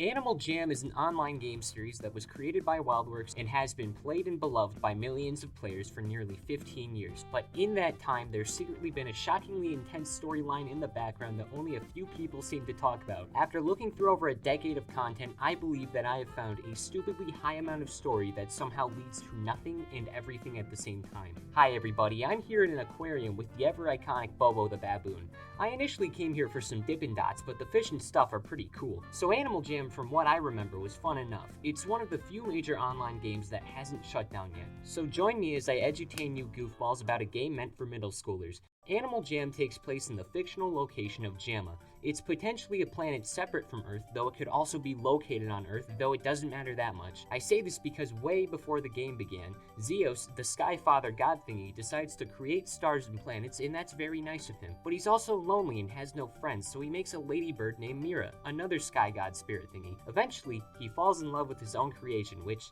Animal Jam is an online game series that was created by WildWorks and has been played and beloved by millions of players for nearly 15 years. But in that time, there's secretly been a shockingly intense storyline in the background that only a few people seem to talk about. After looking through over a decade of content, I believe that I have found a stupidly high amount of story that somehow leads to nothing and everything at the same time. Hi everybody, I'm here in an aquarium with the ever-iconic Bobo the baboon. I initially came here for some Dippin' Dots, but the fish and stuff are pretty cool. So Animal Jam, from what I remember, was fun enough. It's one of the few major online games that hasn't shut down yet. So join me as I edutain you goofballs about a game meant for middle schoolers. Animal Jam takes place in the fictional location of Jamma. It's potentially a planet separate from Earth, though it could also be located on Earth, though it doesn't matter that much. I say this because way before the game began, Zeus, the Sky Father god thingy, decides to create stars and planets, and that's very nice of him. But he's also lonely and has no friends, so he makes a ladybird named Mira, another sky god spirit thingy. Eventually, he falls in love with his own creation, which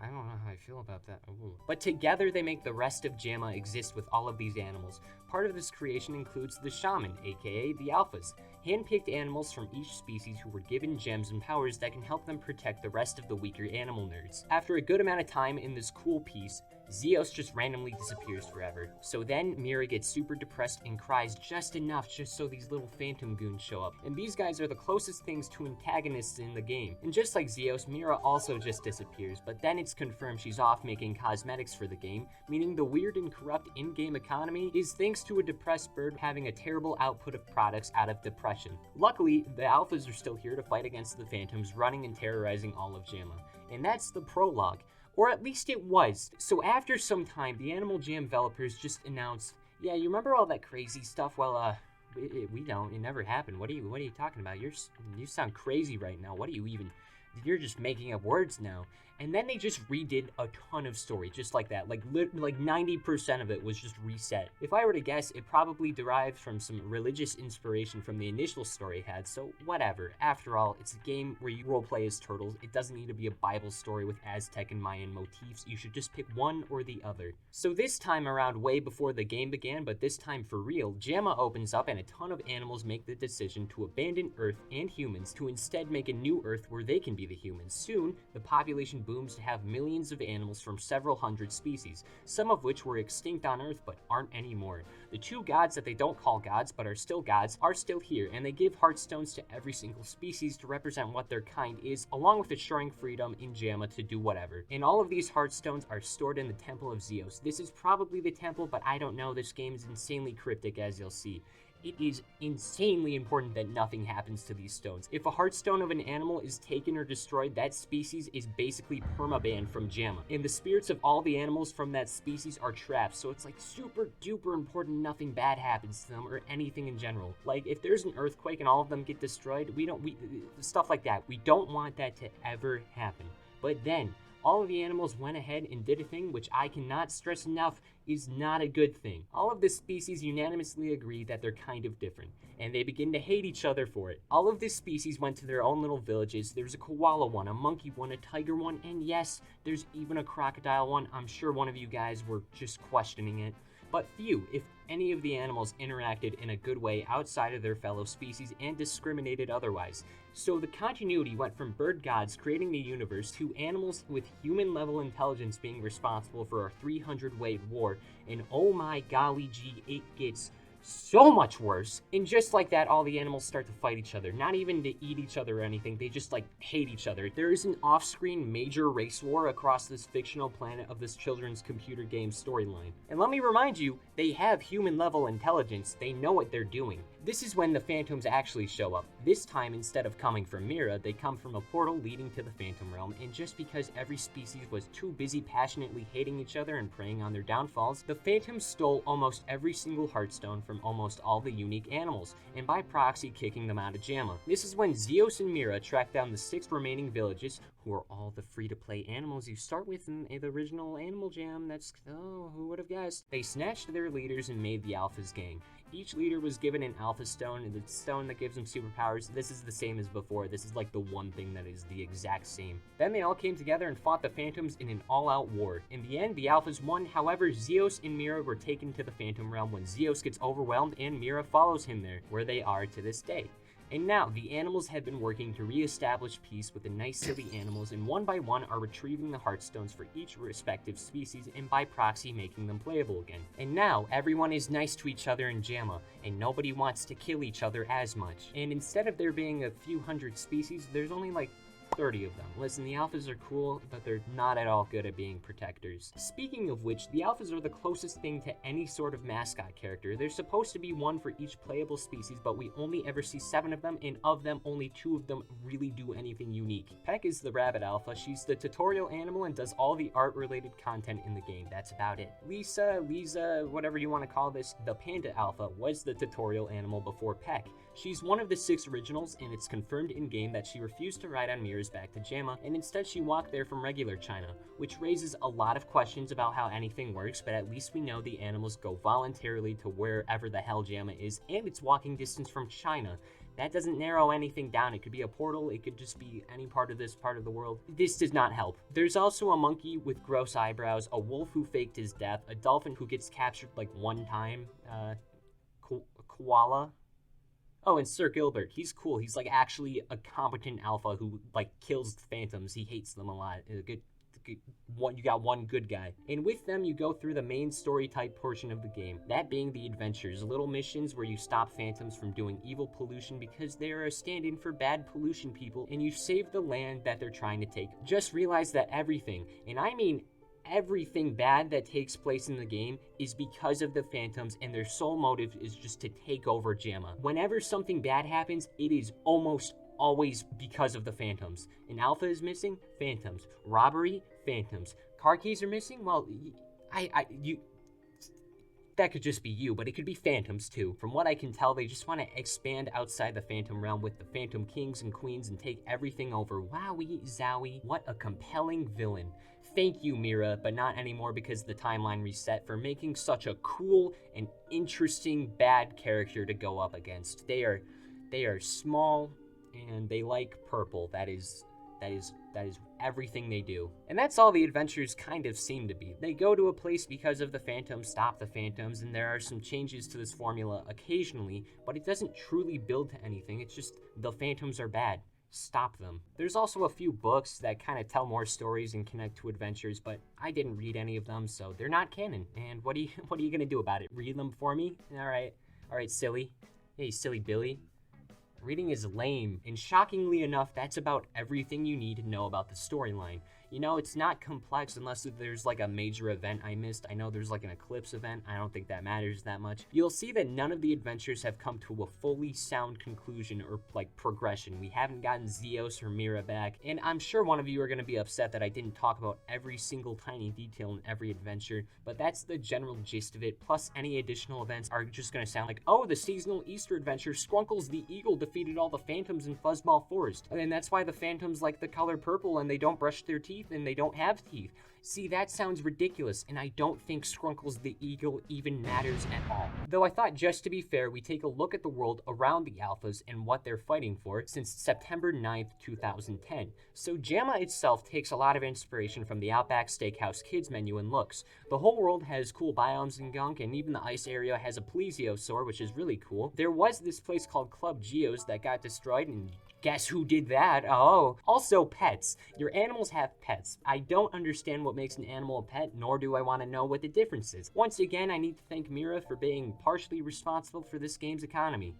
I don't know how I feel about that. Ooh. But together they make the rest of Jamma exist with all of these animals. Part of this creation includes the shaman, aka the alphas, hand-picked animals from each species who were given gems and powers that can help them protect the rest of the weaker animal nerds. After a good amount of time in this cool piece, Zeus just randomly disappears forever. So then Mira gets super depressed and cries just enough just so these little phantom goons show up. And these guys are the closest things to antagonists in the game. And just like Zeus, Mira also just disappears, but then it's confirmed she's off making cosmetics for the game, meaning the weird and corrupt in-game economy is thanks to a depressed bird having a terrible output of products out of depression. Luckily, the alphas are still here to fight against the phantoms running and terrorizing all of Jamma. And that's the prologue. Or at least it was. So after some time, the Animal Jam developers just announced, yeah, you remember all that crazy stuff? Well, we don't. It never happened. What are you talking about? You sound crazy right now. You're just making up words now. And then they just redid a ton of story, just like that. Like 90% of it was just reset. If I were to guess, it probably derived from some religious inspiration from the initial story it had, so whatever. After all, it's a game where you roleplay as turtles. It doesn't need to be a Bible story with Aztec and Mayan motifs. You should just pick one or the other. So this time around, way before the game began, but this time for real, Jamma opens up and a ton of animals make the decision to abandon Earth and humans to instead make a new Earth where they can be the humans. Soon, the population booms to have millions of animals from several hundred species, some of which were extinct on Earth but aren't anymore. The two gods that they don't call gods but are still here, and they give heartstones to every single species to represent what their kind is, along with assuring freedom in Jamma to do whatever. And all of these heartstones are stored in the Temple of Zeus. This is probably the temple, but I don't know. This game is insanely cryptic, as you'll see. It is insanely important that nothing happens to these stones. If a heartstone of an animal is taken or destroyed, that species is basically permabanned from Jamma. And the spirits of all the animals from that species are trapped, so it's like super duper important nothing bad happens to them or anything in general. Like if there's an earthquake and all of them get destroyed, stuff like that. We don't want that to ever happen. But then, all of the animals went ahead and did a thing which I cannot stress enough is not a good thing. All of the species unanimously agree that they're kind of different, and they begin to hate each other for it. All of the species went to their own little villages. There's a koala one, a monkey one, a tiger one, and yes, there's even a crocodile one. I'm sure one of you guys were just questioning it. But few, if any of the animals, interacted in a good way outside of their fellow species and discriminated otherwise. So the continuity went from bird gods creating the universe to animals with human-level intelligence being responsible for a 300-weight war, and oh my golly gee, it gets so much worse. And just like that, all the animals start to fight each other. Not even to eat each other or anything, they just hate each other. There is an off-screen major race war across this fictional planet of this children's computer game storyline. And let me remind you, they have human-level intelligence. They know what they're doing. This is when the Phantoms actually show up. This time, instead of coming from Mira, they come from a portal leading to the Phantom Realm, and just because every species was too busy passionately hating each other and preying on their downfalls, the Phantoms stole almost every single heartstone from almost all the unique animals, and by proxy kicking them out of Jamma. This is when Zeus and Mira track down the 6 remaining villages, who are all the free-to-play animals you start with in the original Animal Jam. Who would have guessed? They snatched their leaders and made the Alphas gang. Each leader was given an Alpha Stone, the stone that gives them superpowers. This is the same as before. This is like the one thing that is the exact same. Then they all came together and fought the Phantoms in an all-out war. In the end, the Alphas won. However, Zeus and Mira were taken to the Phantom Realm when Zeus gets overwhelmed and Mira follows him there, where they are to this day. And now, the animals have been working to re-establish peace with the nice silly animals, and one by one are retrieving the heartstones for each respective species, and by proxy making them playable again. And now, everyone is nice to each other in JAMA, and nobody wants to kill each other as much. And instead of there being a few hundred species, there's only like 30 of them. Listen, the alphas are cool, but they're not at all good at being protectors. Speaking of which, the alphas are the closest thing to any sort of mascot character. There's supposed to be one for each playable species, but we only ever see 7 of them, and of them, only 2 of them really do anything unique. Peck is the rabbit alpha. She's the tutorial animal and does all the art-related content in the game. That's about it. Lisa, whatever you want to call this, the panda alpha was the tutorial animal before Peck. She's one of the 6 originals, and it's confirmed in-game that she refused to ride on Mira's back to JAMA, and instead she walked there from regular China, which raises a lot of questions about how anything works, but at least we know the animals go voluntarily to wherever the hell JAMA is, and it's walking distance from China. That doesn't narrow anything down. It could be a portal, it could just be any part of this part of the world. This does not help. There's also a monkey with gross eyebrows, a wolf who faked his death, a dolphin who gets captured like one time, koala. Oh, and Sir Gilbert, he's cool. He's like actually a competent alpha who like kills phantoms. He hates them a lot. You got one good guy. And with them, you go through the main story type portion of the game. That being the adventures, little missions where you stop phantoms from doing evil pollution because they are a stand-in for bad pollution people, and you save the land that they're trying to take. Just realize that everything, and I mean everything bad that takes place in the game is because of the phantoms, and their sole motive is just to take over JAMA. Whenever something bad happens, it is almost always because of the phantoms. An alpha is missing, phantoms. Robbery, phantoms. Car keys are missing, well, that could just be you, but it could be phantoms too. From what I can tell, they just want to expand outside the phantom realm with the phantom kings and queens and take everything over. Wowie zowie, what a compelling villain. Thank you, Mira, but not anymore because the timeline reset, for making such a cool and interesting bad character to go up against. They are small and they like purple. That is everything they do. And that's all the adventures kind of seem to be. They go to a place because of the phantoms, stop the phantoms, and there are some changes to this formula occasionally, but it doesn't truly build to anything. It's just the phantoms are bad. Stop them. There's also a few books that kind of tell more stories and connect to adventures, but I didn't read any of them, so they're not canon. And what are you gonna do about it? Read them for me? All right, silly. Hey, silly Billy. Reading is lame, and shockingly enough, that's about everything you need to know about the storyline. You know, it's not complex unless there's like a major event I missed. I know there's like an eclipse event. I don't think that matters that much. You'll see that none of the adventures have come to a fully sound conclusion or like progression. We haven't gotten Zeos or Mira back, and I'm sure one of you are going to be upset that I didn't talk about every single tiny detail in every adventure, but that's the general gist of it. Plus, any additional events are just going to sound like, oh, the seasonal Easter adventure, Scrunkles the Eagle defeated all the phantoms in Fuzzball Forest, and that's why the phantoms like the color purple and they don't brush their teeth and they don't have teeth. See, that sounds ridiculous, and I don't think Scrunkles the Eagle even matters at all. Though I thought, just to be fair, we take a look at the world around the alphas and what they're fighting for since September 9th, 2010. So JAMA itself takes a lot of inspiration from the Outback Steakhouse Kids menu and looks. The whole world has cool biomes and gunk, and even the ice area has a plesiosaur, which is really cool. There was this place called Club Geo's that got destroyed, and guess who did that? Oh, also pets. Your animals have pets. I don't understand what makes an animal a pet, nor do I want to know what the difference is. Once again, I need to thank Mira for being partially responsible for this game's economy.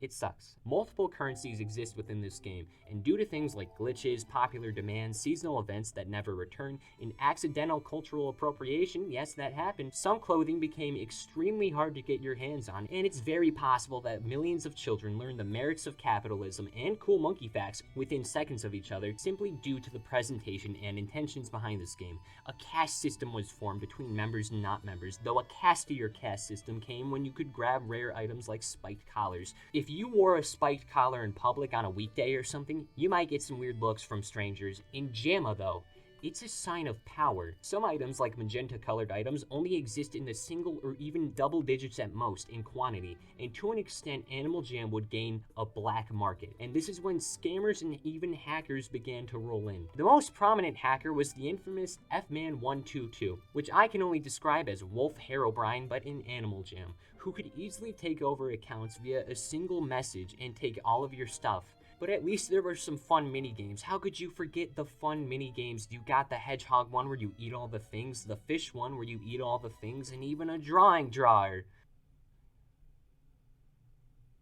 It sucks. Multiple currencies exist within this game, and due to things like glitches, popular demand, seasonal events that never return, and accidental cultural appropriation, yes, that happened, some clothing became extremely hard to get your hands on, and it's very possible that millions of children learn the merits of capitalism and cool monkey facts within seconds of each other simply due to the presentation and intentions behind this game. A caste system was formed between members and not members, though a castier caste system came when you could grab rare items like spiked collars. If you wore a spiked collar in public on a weekday or something, you might get some weird looks from strangers. In JAMA, though, It's a sign of power. Some items, like magenta-colored items, only exist in the single or even double digits at most in quantity, and to an extent, Animal Jam would gain a black market. And this is when scammers and even hackers began to roll in. The most prominent hacker was the infamous Fman122, which I can only describe as Wolf Herobrine but in Animal Jam, who could easily take over accounts via a single message and take all of your stuff. But at least there were some fun mini-games. How could you forget the fun mini-games? You got the Hedgehog one where you eat all the things, the fish one where you eat all the things, and even a drawing drawer.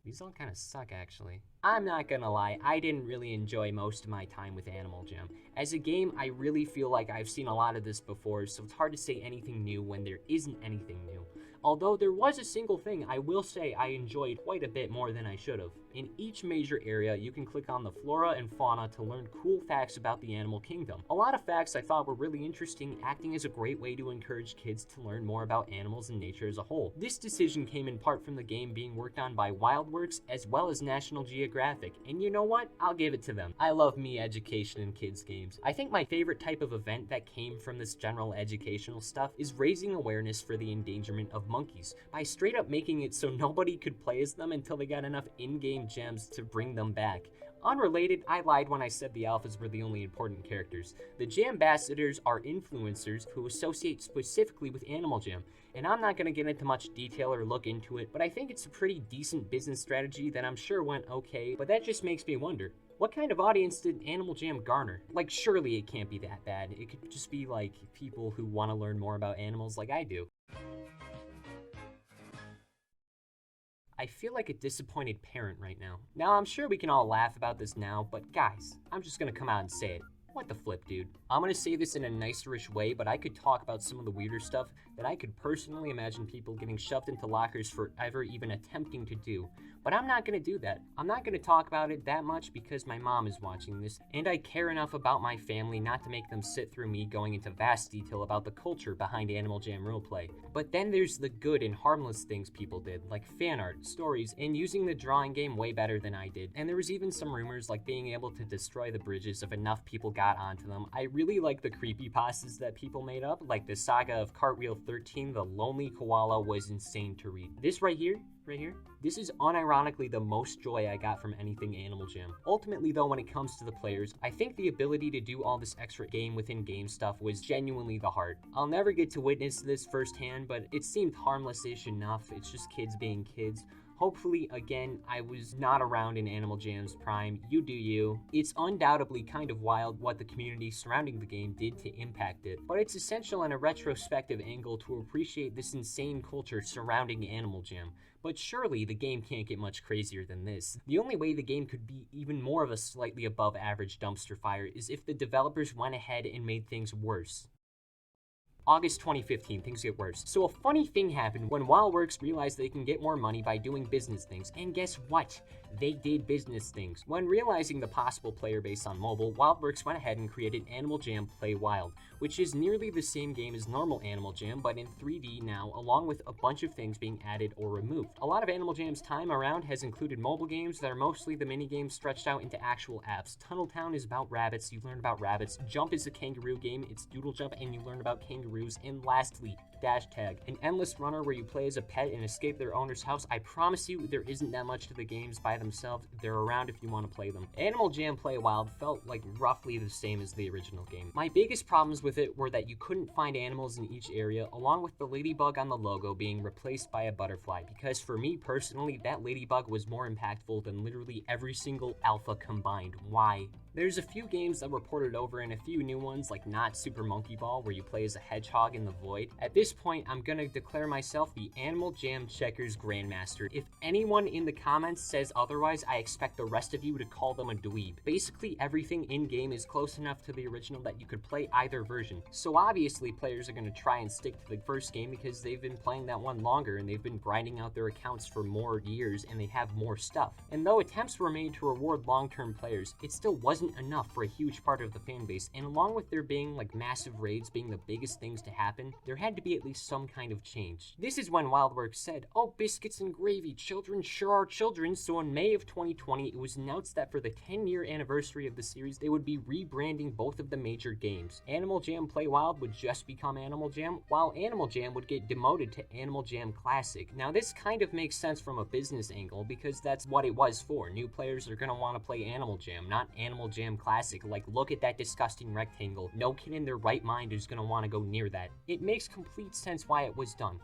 These all kind of suck, actually. I'm not gonna lie, I didn't really enjoy most of my time with Animal Jam. As a game, I really feel like I've seen a lot of this before, so it's hard to say anything new when there isn't anything new. Although there was a single thing I will say I enjoyed quite a bit more than I should have. In each major area, you can click on the flora and fauna to learn cool facts about the animal kingdom. A lot of facts I thought were really interesting, acting as a great way to encourage kids to learn more about animals and nature as a whole. This decision came in part from the game being worked on by WildWorks as well as National Geographic, and you know what? I'll give it to them. I love me education in kids games. I think my favorite type of event that came from this general educational stuff is raising awareness for the endangerment of monkeys by straight up making it so nobody could play as them until they got enough in-game gems to bring them back. Unrelated, I lied when I said the alphas were the only important characters. The Jambassadors are influencers who associate specifically with Animal Jam, and I'm not going to get into much detail or look into it, but I think it's a pretty decent business strategy that I'm sure went okay, but that just makes me wonder, what kind of audience did Animal Jam garner? Like, surely it can't be that bad. It could just be like people who want to learn more about animals like I do. I feel like a disappointed parent right now. Now, I'm sure we can all laugh about this now, but guys, I'm just gonna come out and say it. What the flip, dude? I'm gonna say this in a nicer-ish way, but I could talk about some of the weirder stuff that I could personally imagine people getting shoved into lockers for ever even attempting to do. But I'm not gonna do that. I'm not gonna talk about it that much because my mom is watching this, and I care enough about my family not to make them sit through me going into vast detail about the culture behind Animal Jam roleplay. But then there's the good and harmless things people did, like fan art, stories, and using the drawing game way better than I did. And there was even some rumors like being able to destroy the bridges if enough people got onto them. I really like the creepypastas that people made up, like the saga of Cartwheel 13, the lonely koala was insane to read. This right here, this is unironically the most joy I got from anything Animal Jam. Ultimately though, when it comes to the players, I think the ability to do all this extra game-within-game stuff was genuinely the heart. I'll never get to witness this firsthand, but it seemed harmless-ish enough. It's just kids being kids. Hopefully, again, I was not around in Animal Jam's prime. You do you. It's undoubtedly kind of wild what the community surrounding the game did to impact it, but it's essential in a retrospective angle to appreciate this insane culture surrounding Animal Jam. But surely the game can't get much crazier than this. The only way the game could be even more of a slightly above average dumpster fire is if the developers went ahead and made things worse. August 2015, things get worse. So a funny thing happened when WildWorks realized they can get more money by doing business things. And guess what? They did business things. When realizing the possible player base on mobile, WildWorks went ahead and created Animal Jam Play Wild, which is nearly the same game as normal Animal Jam, but in 3D now, along with a bunch of things being added or removed. A lot of Animal Jam's time around has included mobile games that are mostly the mini-games stretched out into actual apps. Tunnel Town is about rabbits, you learn about rabbits. Jump is a kangaroo game, it's Doodle Jump, and you learn about kangaroos. And lastly, Dash Tag, an endless runner where you play as a pet and escape their owner's house. I promise you, there isn't that much to the games by themselves. They're around if you want to play them. Animal Jam Play Wild felt like roughly the same as the original game. My biggest problems with it were that you couldn't find animals in each area, along with the ladybug on the logo being replaced by a butterfly, because for me personally, that ladybug was more impactful than literally every single alpha combined. Why? There's a few games that were ported over and a few new ones like Not Super Monkey Ball where you play as a hedgehog in the void. At this point, I'm gonna declare myself the Animal Jam Checkers Grandmaster. If anyone in the comments says otherwise, I expect the rest of you to call them a dweeb. Basically, everything in-game is close enough to the original that you could play either version. So obviously, players are gonna try and stick to the first game because they've been playing that one longer and they've been grinding out their accounts for more years and they have more stuff. And though attempts were made to reward long-term players, it still wasn't wasn't enough for a huge part of the fan base, and along with there being like massive raids being the biggest things to happen, there had to be at least some kind of change. This is when WildWorks said, "Oh, biscuits and gravy, children sure are children," so in May of 2020, it was announced that for the 10-year anniversary of the series, they would be rebranding both of the major games. Animal Jam Play Wild would just become Animal Jam, while Animal Jam would get demoted to Animal Jam Classic. Now, this kind of makes sense from a business angle because that's what it was for. New players are going to want to play Animal Jam, not Animal Jam Classic. Like, look at that disgusting rectangle. No kid in their right mind is going to want to go near that. It makes complete sense why it was done.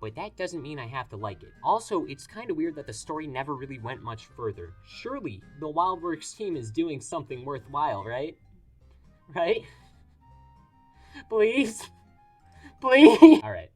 But that doesn't mean I have to like it. Also, it's kind of weird that the story never really went much further. Surely, the WildWorks team is doing something worthwhile, right? Right? Please? Please? Alright.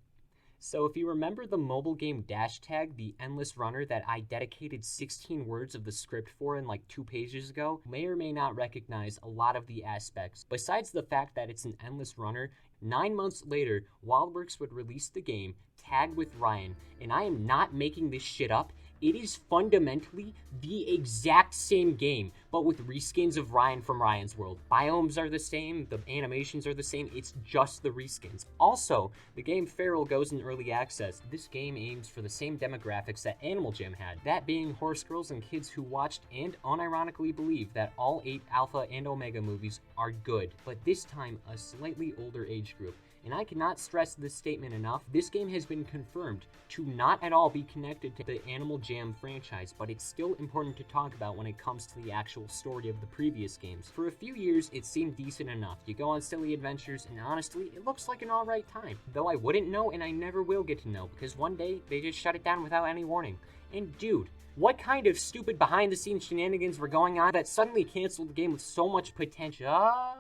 So if you remember the mobile game Dash Tag, the endless runner that I dedicated 16 words of the script for in like 2 pages ago, you may or may not recognize a lot of the aspects. Besides the fact that it's an endless runner, 9 months later, WildWorks would release the game, Tag with Ryan, and I am not making this shit up. It is fundamentally the exact same game, but with reskins of Ryan from Ryan's World. Biomes are the same, the animations are the same, it's just the reskins. Also, the game Feral goes in early access. This game aims for the same demographics that Animal Jam had, that being horse girls and kids who watched and unironically believe that all 8 Alpha and Omega movies are good, but this time a slightly older age group. And I cannot stress this statement enough, this game has been confirmed to not at all be connected to the Animal Jam franchise, but it's still important to talk about when it comes to the actual story of the previous games. For a few years, it seemed decent enough. You go on silly adventures, and honestly, it looks like an alright time. Though I wouldn't know, and I never will get to know, because one day, they just shut it down without any warning. And dude, what kind of stupid behind-the-scenes shenanigans were going on that suddenly canceled the game with so much potential? Oh,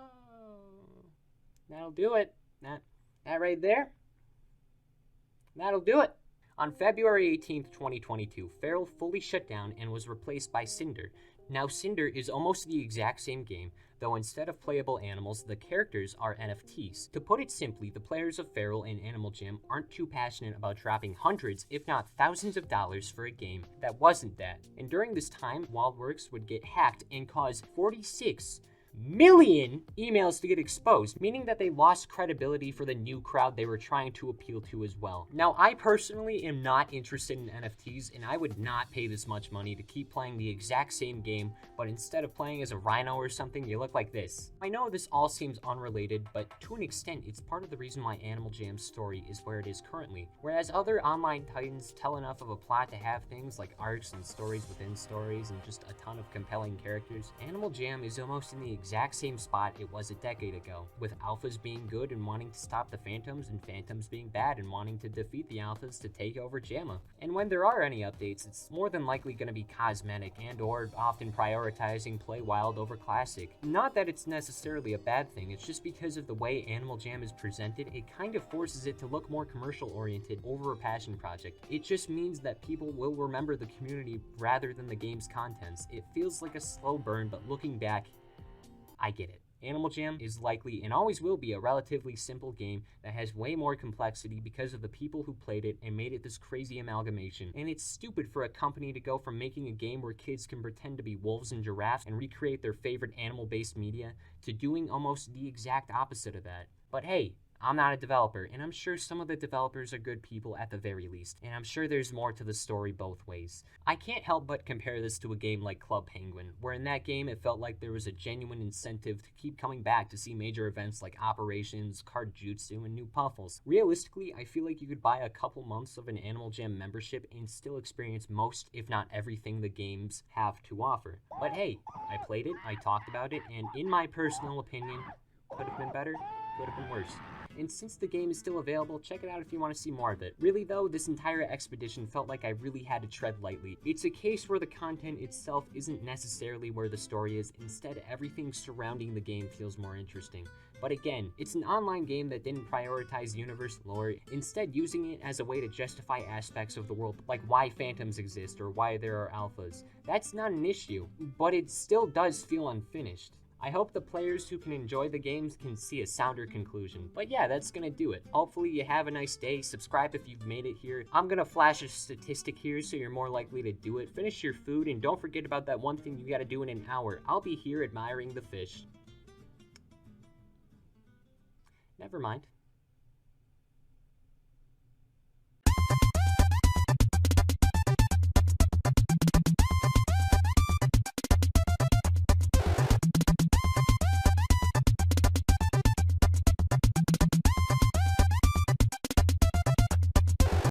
that'll do it. That right there, that'll do it. On February 18th, 2022, Feral fully shut down and was replaced by Cinder. Now, Cinder is almost the exact same game, though instead of playable animals, the characters are NFTs. To put it simply, the players of Feral and Animal Jam aren't too passionate about dropping hundreds, if not thousands of dollars for a game that wasn't that. And during this time, WildWorks would get hacked and cause 46 million emails to get exposed, meaning that they lost credibility for the new crowd they were trying to appeal to as well. Now, I personally am not interested in NFTs, and I would not pay this much money to keep playing the exact same game, but instead of playing as a rhino or something, you look like this. I know this all seems unrelated, but to an extent, it's part of the reason why Animal Jam's story is where it is currently. Whereas other online titans tell enough of a plot to have things like arcs and stories within stories and just a ton of compelling characters, Animal Jam is almost in the exact same spot it was a decade ago, with alphas being good and wanting to stop the phantoms, and phantoms being bad and wanting to defeat the alphas to take over JAMA. And when there are any updates, it's more than likely going to be cosmetic and or often prioritizing Play Wild over Classic. Not that it's necessarily a bad thing, it's just because of the way Animal Jam is presented, it kind of forces it to look more commercial oriented over a passion project. It just means that people will remember the community rather than the game's contents. It feels like a slow burn, but looking back, I get it. Animal Jam is likely and always will be a relatively simple game that has way more complexity because of the people who played it and made it this crazy amalgamation. And it's stupid for a company to go from making a game where kids can pretend to be wolves and giraffes and recreate their favorite animal-based media to doing almost the exact opposite of that. But hey, I'm not a developer, and I'm sure some of the developers are good people at the very least, and I'm sure there's more to the story both ways. I can't help but compare this to a game like Club Penguin, where in that game it felt like there was a genuine incentive to keep coming back to see major events like Operations, Card Jutsu, and new Puffles. Realistically, I feel like you could buy a couple months of an Animal Jam membership and still experience most, if not everything, the games have to offer. But hey, I played it, I talked about it, and in my personal opinion, could have been better, could have been worse. And since the game is still available, check it out if you want to see more of it. Really though, this entire expedition felt like I really had to tread lightly. It's a case where the content itself isn't necessarily where the story is, instead everything surrounding the game feels more interesting. But again, it's an online game that didn't prioritize universe lore, instead using it as a way to justify aspects of the world, like why phantoms exist or why there are alphas. That's not an issue, but it still does feel unfinished. I hope the players who can enjoy the games can see a sounder conclusion. But yeah, that's gonna do it. Hopefully you have a nice day. Subscribe if you've made it here. I'm gonna flash a statistic here so you're more likely to do it. Finish your food and don't forget about that one thing you gotta do in an hour. I'll be here admiring the fish. Never mind.